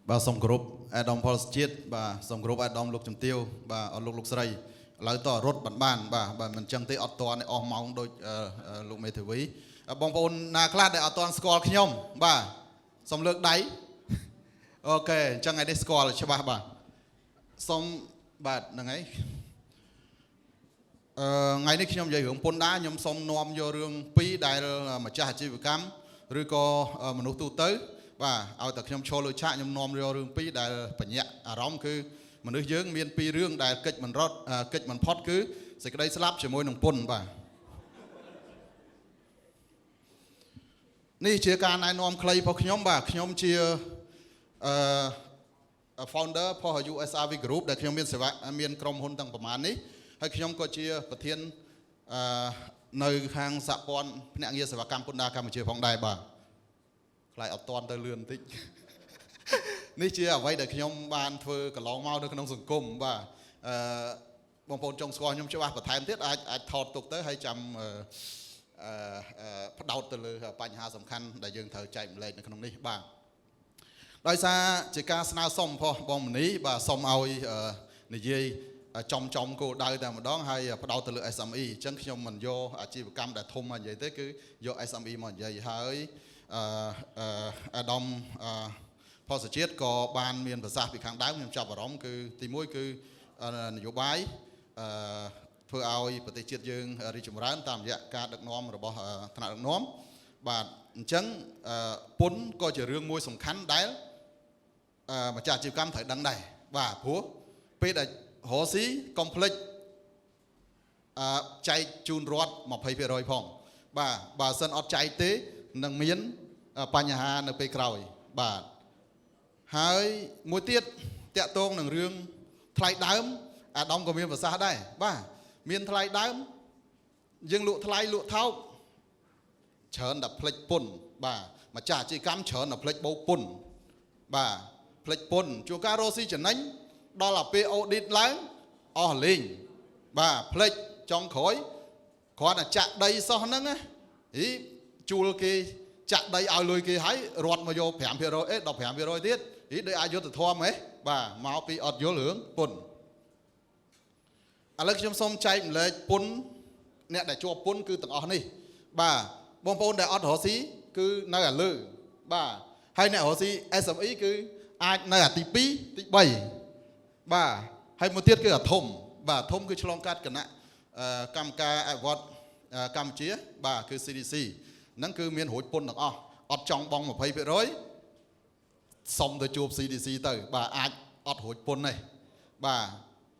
bà sông group Adam Paul chết bà sông group Adam lục chấm tiêu bà ở lục sray lấy tỏ rốt bản bàn bà mình chẳng thấy ở toàn này om mong đôi lục mê thử ví bong bồn na class để ở toàn score khi nhom bà sông lược đáy ok chẳng ngày đây score là cho bà sông bà là ngày ngày nay khi nhom dạy hưởng pôn đá nhom sông nom vô rương pi đại mà cha chi vừa cắm rồi có mình tu tới vàเอาแต่ខ្ញុំចូលលើឆាកខ្ញុំនាំយករឿងពីរដែលបញ្ញាក់អារម្មណ៍គឺមនុស្សយើងមានពីររឿងដែលកិច្ចមិនរត់កិច្ចមិនផុតគឺសេចក្តីស្លាប់ជាមួយនឹងពុនបាទនេះជាការណែនាំខ្លីរបស់ខ្ញុំបាទខ្ញុំជាfounder របស់ USRV Group ដែលខ្ញុំមានសេវាមានក្រុមហ៊ុនទាំងប្រមាណនេះហើយខ្ញុំក៏ជាប្រធាននៅខាងសហព័ន្ធភ្នាក់ងារសេវាកម្មពន្ធដារកម្ពុជាផងដែរបាទខ្លាយអត់តន់ទៅលឿនបន្តិចនេះជាអ្វីដែលខ្ញុំបានធ្វើកន្លងមកនៅក្នុងសង្គមបាទបងប្អូនចង់ស្គាល់ខ្ញុំច្បាស់បន្ថែមទៀតអាចថតទុកទៅហើយចាំផ្ដោតទៅលើបញ្ហាសំខាន់ដែលយើងត្រូវចែកម្លែកនៅក្នុងនេះបាទដោយសារជាការស្នើសុំរបស់បងមនីបាទសុំឲ្យនិយាយចំគោលដៅតែម្ដងហើយផ្ដោតទៅលើ SME អញ្ចឹងខ្ញុំមិនយកអាជីវកម្មដែលធំមកនិយាយទេគឺយក SME មកនិយាយហើយអាដាមផលសជាតិក៏បានមានប្រសាសន៍ពីខាងដើមខ្ញុំចាប់អារម្មណ៍គឺទី1គឺនយោបាយធ្វើឲ្យប្រទេសជាតិយើងរីកចម្រើនតាមរយៈការដឹកនាំរបស់ថ្នាក់ដឹកនាំបាទអញ្ចឹងពន្ធក៏ជារឿងមួយសំខាន់ដែលម្ចាស់អាជីវកម្មត្រូវដឹងដែរបាទព្រោះពេលដែលរស់ស៊ីកុំភ្លេចចែកជូនរដ្ឋ 20% ផងបាទបើសិនអត់ចែកទេនឹងមានបញ្ហានៅពេលក្រោយបាទហើយមួយទៀតតាក់ទងនឹងរឿងថ្លៃដើមអាដាមក៏មានប្រសាសន៍ដែរបាទមានថ្លៃដើមយើងលក់ថ្លៃលក់ថោកច្រើនតែផ្លិចពន្ធបាទម្ចាស់អាជីវកម្មច្រើនតែផ្លិចបោកពន្ធបាទផ្លិចពន្ធជួនកាលរស់ស៊ីចំណេញដល់ទៅពេលអូឌីតឡើងអស់លេងបាទផ្លិចចុងក្រោយគ្រាន់តែចាក់ដីសោះហ្នឹងណាជួលគេចាក់ដីឲ្យលុយគេហើយរត់មកយក 5% 15% ទៀតដូចអយុធធម៌ហ៎បាទមកពីអត់យល់រឿងពន្ធឥឡូវខ្ញុំសូមចែកម្លែកពន្ធអ្នកដែលជាប់ពន្ធគឺទាំងអស់នេះបាទបងប្អូនដែលអត់រស់ស៊ីគឺនៅអាលើបាទហើយអ្នករស់ស៊ី SME គឺអាចនៅអាទី2ទី3បាទហើយមួយទៀតគឺអាធំបាទធំគឺឆ្លងកាត់គណៈកម្មការអភិវឌ្ឍកម្ពុជាបាទគឺ CDC ហ្នឹងគឺមានរួចពន្ធទាំងអស់អត់ចង់បង់ 20% សុំទៅជួប CDC ទៅបាទអាចអត់រួចពន្ធទេបាទ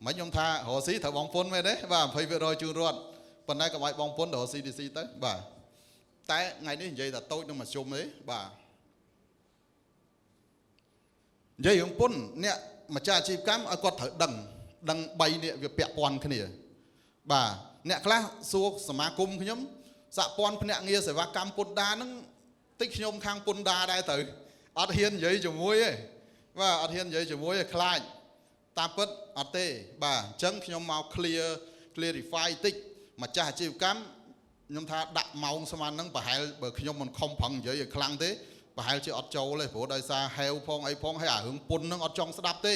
មិនខ្ញុំថារស់ស៊ីត្រូវបង់ពន្ធមែនទេបាទ 20% ជូនរដ្ឋប៉ុន្តែក៏ឲ្យបង់ពន្ធទៅ CDC ទៅបាទតែថ្ងៃនេះនិយាយតែតូចនឹងមកជុំទេបាទនិយាយរឿងពន្ធអ្នកម្ចាស់អាជីវកម្មឲ្យគាត់ត្រូវដឹង3នេះវាពាក់ព័ន្ធគ្នាបាទអ្នកខ្លះសួរសមាគមខ្ញុំសហព័ន្ធភ្នាក់ងារសេវាកម្មពន្ធដារហ្នឹងតិចខ្ញុំខាងពន្ធដារដែរទៅអត់ហ៊ាននិយាយជាមួយទេបាទអត់ហ៊ាននិយាយជាមួយទេខ្លាចតាមពិតអត់ទេបាទអញ្ចឹងខ្ញុំមក clarify តិចម្ចាស់អាជីវកម្មខ្ញុំថាដាក់ម៉ោងស្មានហ្នឹងប្រហែលបើខ្ញុំមិនខំប្រឹងនិយាយឲ្យខ្លាំងទេប្រហែលជាអត់ចូលទេព្រោះដោយសារហេវផងអីផងហើយអារឿងពុនហ្នឹងអត់ចង់ស្ដាប់ទេ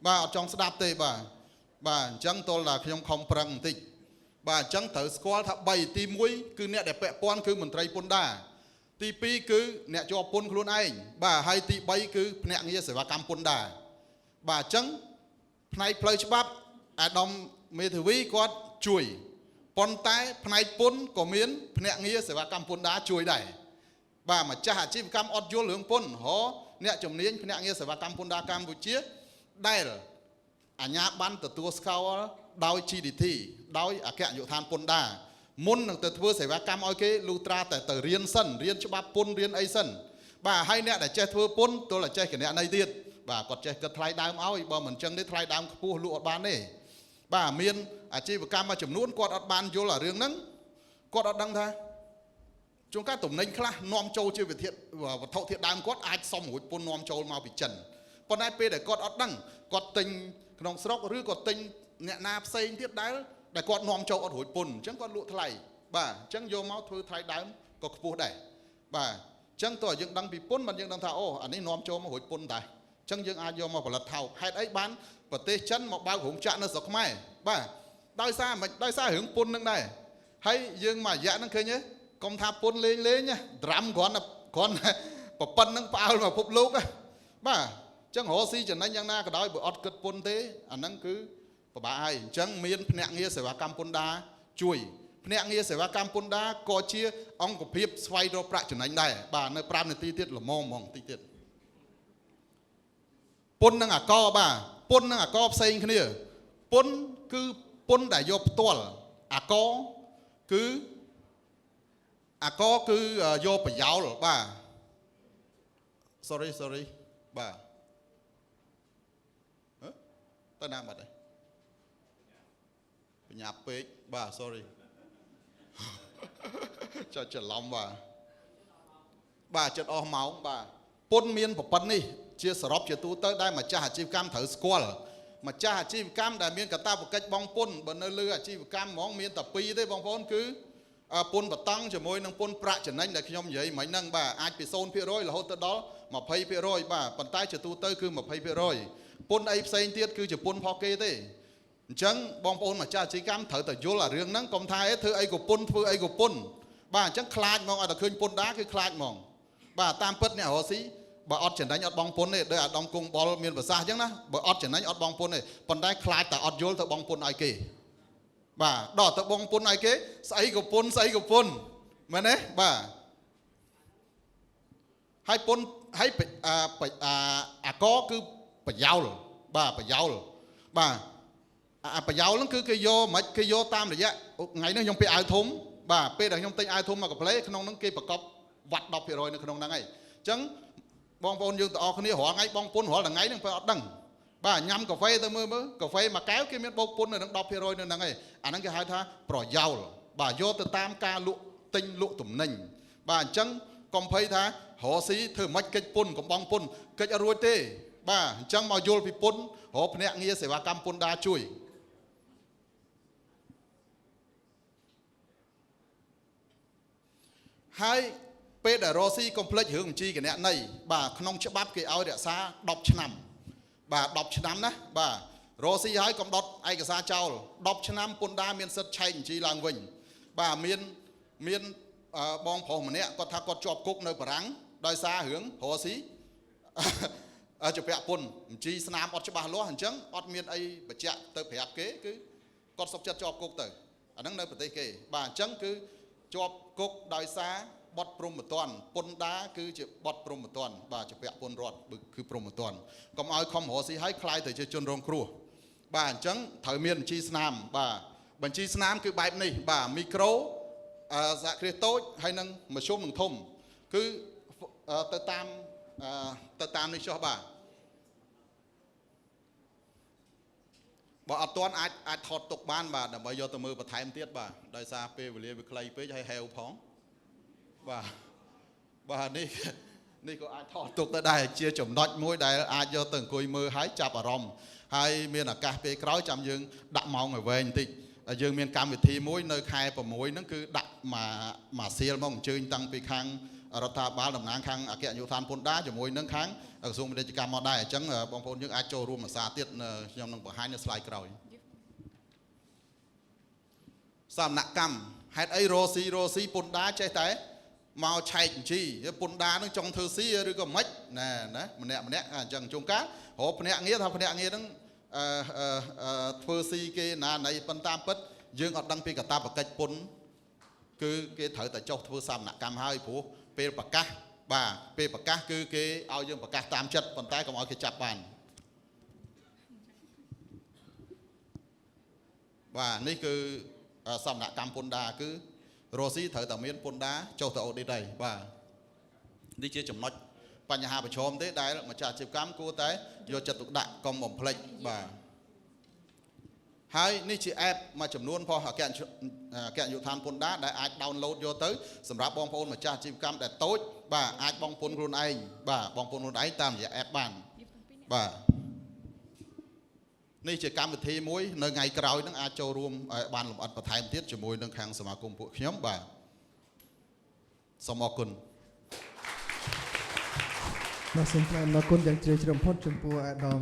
បាទអត់ចង់ស្ដាប់ទេបាទអញ្ចឹងទល់តែខ្ញុំខំប្រឹងបន្តិចបាទអញ្ចឹងត្រូវស្គាល់ថា3ទី1គឺអ្នកដែលពាក់ព័ន្ធគឺមន្ត្រីពន្ធដារទី2គឺអ្នកជាប់ពន្ធខ្លួនឯងបាទហើយទី3គឺភ្នាក់ងារសេវាកម្មពន្ធដារបាទអញ្ចឹងផ្នែកផ្លូវច្បាប់អាដាមមេធាវីគាត់ជួយប៉ុន្តែផ្នែកពន្ធក៏មានភ្នាក់ងារសេវាកម្មពន្ធដារជួយដែរបាទម្ចាស់អាជីវកម្មអត់យល់រឿងពន្ធអ្នកជំនាញភ្នាក់ងារសេវាកម្មពន្ធដារកម្ពុជាដែលអាជ្ញាប័ណ្ណទទួលស្គាល់ដោយ GDT ដោយអគ្គនាយកដ្ឋានពន្ធដារមុននឹងទៅធ្វើសេវាកម្មឲ្យគេលុះត្រាតែទៅរៀនសិនរៀនច្បាប់ពន្ធរៀនអីសិនបាទហើយអ្នកដែលចេះធ្វើពន្ធទល់តែចេះគណនេយ្យទៀតបាទគាត់ចេះគិតថ្លៃដើមឲ្យបើមិនអញ្ចឹងទេថ្លៃដើមខ្ពស់លក់អត់បានទេបាទមានអាជីវកម្មមួយចំនួនគាត់អត់បានយល់អារឿងហ្នឹងគាត់អត់ដឹងថាជួនកាលទំនិញខ្លះនាំចូលជាវត្ថុធាតុដើមគាត់អាចសមរួចពន្ធនាំចូលមកពីចិនប៉ុន្តែពេលដែលគាត់អត់ដឹងគាត់ទិញក្នុងស្រុកឬក៏ទិញអ្នកណាផ្សេងទៀតដែលគាត់នាំចូលអត់រួចពន្ធអញ្ចឹងគាត់លក់ថ្លៃបាទអញ្ចឹងយកមកធ្វើថ្លៃដើមក៏ខ្ពស់ដែរបាទអញ្ចឹងតើយើងដឹងពីពន្ធមិនយើងដឹងថាអូអានេះនាំចូលមករួចពន្ធតែ ចឹងយើងអាចយកមកផលិតថោកហេតុអីបានប្រទេសចិនមកបើករោងចក្រនៅស្រុកខ្មែរបាទដោយសារមិនដោយសាររឿងពុននឹងដែរហើយយើងមករយៈហ្នឹងឃើញទេកុំថាពុនលេងណាត្រាំគ្រាន់ប្រប៉ុណ្្នឹងផ្អើលមកពិភពលោកបាទអញ្ចឹងរកស៊ីចំណេញយ៉ាងណាក៏ដោយបើអត់គិតពុនទេអាហ្នឹងគឺពិបាកហើយអញ្ចឹងមានភ្នាក់ងារសេវាកម្មពន្ធដារជួយភ្នាក់ងារសេវាកម្មពន្ធដារក៏ជាអង្គភាពស្វែងរកប្រាក់ចំណេញដែរបាទនៅ5នាទីទៀតល្មមហ្មងតិចទៀតពុននឹងអាកបាទពុននឹងអាកផ្សេងគ្នាពុនគឺពុនដែលយកផ្ទាល់អាកគឺយកប្រយោលបាទ sorry បាទទៅណាបាត់ហើយបញ្ញាពេកបាទ sorry ចុចច្រឡំបាទចិត្តអស់ម៉ោងបាទពុនមានប្រព័ន្ធនេះជាសរុបជាទូទៅដែលម្ចាស់អាជីវកម្មត្រូវស្គាល់ម្ចាស់អាជីវកម្មដែលមានកាតព្វកិច្ចបង់ពន្ធបើនៅលើអាជីវកម្មហ្មងមានតែ2ទេបងប្អូនគឺពន្ធបតង់ជាមួយនឹងពន្ធប្រាក់ចំណេញដែលខ្ញុំនិយាយមិញហ្នឹងបាទអាចពី 0% រហូតទៅដល់ 20% បាទប៉ុន្តែជាទូទៅគឺ 20% ពន្ធអីផ្សេងទៀតគឺជាពន្ធផុសគេទេអញ្ចឹងបងប្អូនម្ចាស់អាជីវកម្មត្រូវតែយល់អារឿងហ្នឹងកុំថាធ្វើអីក៏ពន្ធធ្វើអីក៏ពន្ធបាទអញ្ចឹងខ្លាចហ្មងឲ្យតែឃើញពន្ធដាគឺខ្លាចហ្មងបាទតាមពិតអ្នករស់ស៊ីបើអត់ចំណេញអត់បងពន្ធទេដោយអាដាមគង់បុលមានប្រសាសន៍អញ្ចឹងណាបើអត់ចំណេញអត់បងពន្ធទេប៉ុន្តែខ្លាចតែអត់យល់ទៅបងពន្ធឲ្យគេបាទដល់ទៅបងពន្ធឲ្យគេស្អីក៏ពន្ធមែនទេបាទហើយពន្ធហើយអាកគឺប្រយោលបាទប្រយោលបាទអាប្រយោលហ្នឹងគឺគេយកមិនគេយកតាមរយៈថ្ងៃនេះខ្ញុំពាក់អាវធំបាទពេលដែលខ្ញុំទិញអាវធំមកកាផ្លេក្នុងហ្នឹងគេប្រកបវត្ត 10% នៅក្នុងហ្នឹងហើយអញ្ចឹងបងប្អូនយើងទាំងអស់គ្នារាល់ថ្ងៃបងពុនរាល់ថ្ងៃហ្នឹងពេលអត់ដឹងបាទញ៉ាំកាហ្វេទៅមើលកាហ្វេមួយកែវគេមានបូកពុននៅនឹង 10% នៅហ្នឹងហើយអាហ្នឹងគេហៅថាប្រយោលបាទយកទៅតាមការលក់ទិញលក់ទំនិញបាទអញ្ចឹងកុំភ័យថារកស៊ីធ្វើមិនកិច្ចពុនកំបងពុនកិច្ចអត់រួចទេបាទអញ្ចឹងមកយល់ពីពុនរកភ្នាក់ងារសេវាកម្មពន្ធដារជួយហើយពេលដែលរស់ស៊ីកុំភ្លេចរឿងបញ្ជីគណនេយ្យបាទក្នុងច្បាប់គេឲ្យរក្សា10ឆ្នាំបាទ10ឆ្នាំណាបាទរស់ស៊ីហើយកុំដុតឯកសារចោល10ឆ្នាំពន្ធដារមានសិទ្ធិឆែកបញ្ជីឡើងវិញបាទមានបងប្រុសម្នាក់គាត់ថាគាត់ជាប់គុកនៅបារាំងដោយសាររឿងរស់ស៊ីជាពាក់ពន្ធបញ្ជីស្នាមអត់ច្បាស់លាស់អញ្ចឹងអត់មានអីបញ្ជាក់ទៅប្រាប់គេគឺគាត់សុខចិត្តជាប់គុកទៅអាហ្នឹងនៅប្រទេសគេបាទអញ្ចឹងគឺជាប់គុកដោយសារបទព្រហ្មទណ្ឌពន្ធដារគឺជាបទព្រហ្មទណ្ឌបាទជាពាក់ពន្ធរដ្ឋគឺព្រហ្មទណ្ឌកុំឲ្យខំរស់ស៊ីឲ្យខ្លាយទៅជាជនរងគ្រោះបាទអញ្ចឹងត្រូវមានបញ្ជីស្នាមបាទបញ្ជីស្នាមគឺបែបនេះបាទមីក្រូសហគ្រាសតូចហើយនឹងមធ្យមនិងធំគឺទៅតាមនេះចុះបាទបើអត់ទាន់អាចថតទុកបានបាទដើម្បីយកទៅមើលបន្ថែមទៀតបាទដោយសារពេលវេលាវាខ្លីពេកហើយហេវផងបាទនេះក៏អាចថតទុកទៅដែរជាចំណុចមួយដែលអាចយកទៅអង្គុយមើលហើយចាប់អារម្មណ៍ហើយមានឱកាសពេលក្រោយចាំយើងដាក់ម៉ោងឲ្យវែងបន្តិចយើងមានកម្មវិធីមួយនៅខែ6ហ្នឹងគឺដាក់មួយសៀលមកអញ្ជើញតាំងពីខាងរដ្ឋាភិបាលតំណាងខាងអគ្គនាយកដ្ឋានពន្ធដារជាមួយនឹងខាងក្រសួងពាណិជ្ជកម្មមកដែរអញ្ចឹងបងប្អូនយើងអាចចូលរួមភាសាទៀតខ្ញុំនឹងបង្ហាញនៅ slide ក្រោយសមនកម្មហេតុអីរស់ស៊ីពន្ធដារចេះតែមកឆែកបញ្ជីពន្ធដារនឹងចង់ធ្វើស៊ីឬក៏មិនណាម្នាក់អញ្ចឹងជួនកាលរកភ្នាក់ងារថាភ្នាក់ងារហ្នឹងធ្វើស៊ីគេណាណៃប៉ុន្តែពិតយើងអត់ដឹងពីកាតព្វកិច្ចពន្ធគឺគេត្រូវតែចុះធ្វើសមនកម្មហើយព្រោះពេលប្រកាសបាទពេលប្រកាសគឺគេឲ្យយើងប្រកាសតាមចិត្តប៉ុន្តែកុំឲ្យគេចាប់បានបាទនេះគឺសមនកម្មពន្ធដារគឺរស់ស៊ីត្រូវតែមានពន្ធដារចុះទៅអូឌីតហើយបាទនេះជាចំណុចបញ្ហាប្រឈមទេដែលម្ចាស់អាជីវកម្មគួរតែយកចិត្តទុកដាក់កុំបំភ្លេចបាទហើយនេះជា app មួយចំនួនផងអគ្គនាយកដ្ឋានពន្ធដារដែលអាច download យកទៅសម្រាប់បងប្អូនម្ចាស់អាជីវកម្មដែលតូចបាទអាចបង់ពន្ធខ្លួនឯងបាទបង់ពន្ធខ្លួនឯងតាមរយៈ app បានបាទនេះជាកម្មវិធីមួយនៅថ្ងៃក្រោយនឹងអាចចូលរួមបានលម្អិតបន្ថែមទៀតជាមួយនឹងខាងសមាគមពួកខ្ញុំបាទសូមអរគុណ បាទសូមថ្លែងអំណរគុណយ៉ាងជ្រាលជ្រៅបំផុតចំពោះអាដាម